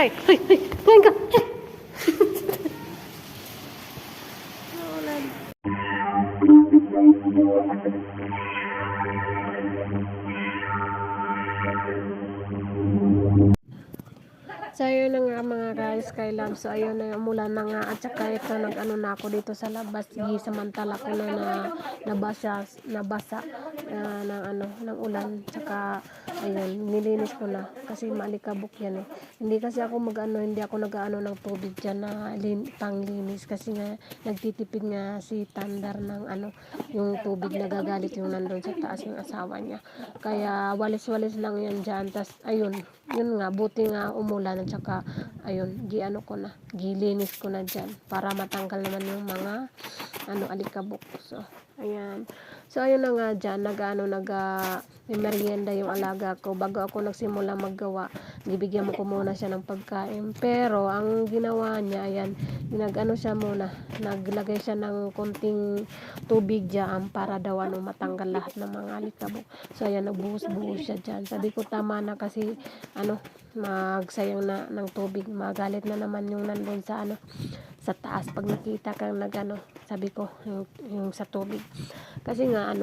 Ay, ay, ay, kumain ka. Ay. Naulan. So, ayun na nga mga guys, kay Love. So, ayun na, umulan na nga. At saka ito, nag-ano na ako dito sa labas. Samantala ko na nabasa ng ano, ng ulan. Saka, ayun, nilinis ko na. Kasi maalikabok yan eh. Hindi kasi ako hindi ako nag-ano ng tubig dyan na panglinis. Kasi nga, nagtitipid nga si Tandar ng ano, yung tubig nagagalit yung nandun sa taas ng asawa niya. Kaya, walis-walis lang yan dyan. Tas, ayun, yun nga, buti nga umulan at saka ayun, gilinis ko na dyan para matanggal naman yung mga alikabok. So ayun na nga dyan, may merienda yung alaga ko. Bago ako nagsimula maggawa, bibigyan mo ko muna siya ng pagkain. Pero ang ginawa niya, ayan, naglagay siya ng konting tubig dyan para daw matanggal lahat ng mga alikabok. So ayan, nagbuhos-buhos siya dyan. Sabi ko tama na kasi magsayang na ng tubig. Magalit na naman yung nandun sa taas pag nakita kang sabi ko yung sa tubig. Kasi nga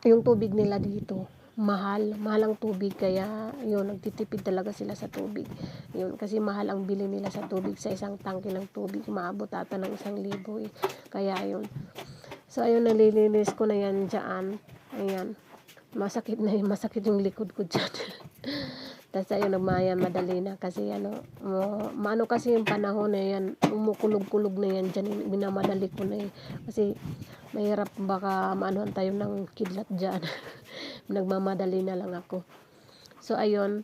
yung tubig nila dito mahal ang tubig, kaya yun, nagtitipid talaga sila sa tubig. Yun, kasi mahal ang bili nila sa tubig. Sa isang tangke ng tubig maabot ata ng 1,000 eh. Kaya yun. So ayun, nalilinis ko na yan dyan. Ayan, masakit yung likod ko dyan. Tapos ayun, madali na kasi maano kasi yung panahon na yan, umukulog-kulog na yan dyan, binamadali ko na kasi mahirap baka maanuhan tayo ng kidlat dyan. Nagmamadali na lang ako. So ayun,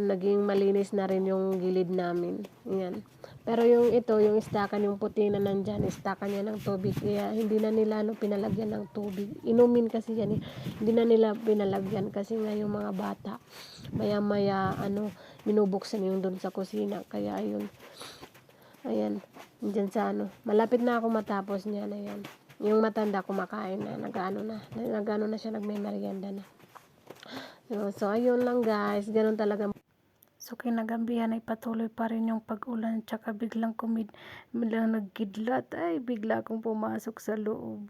naging malinis na rin yung gilid namin. Ayan. Pero yung istakan, yung puti na nandyan, istakan niya ng tubig. Kaya hindi na nila pinalagyan ng tubig. Inumin kasi yan eh. Hindi na nila pinalagyan kasi nga yung mga bata, maya-maya, binubuksan yung doon sa kusina. Kaya ayun. Ayan. Diyan sa malapit na ako matapos niyan. Ayan. Yung matanda kumakain na, nag-ano na siya, nagme-merienda na. So ayun lang guys, ganun talaga. So kinagabihan ay patuloy pa rin yung pag-ulan, tsaka biglang nagkidlat, ay bigla akong pumasok sa loob.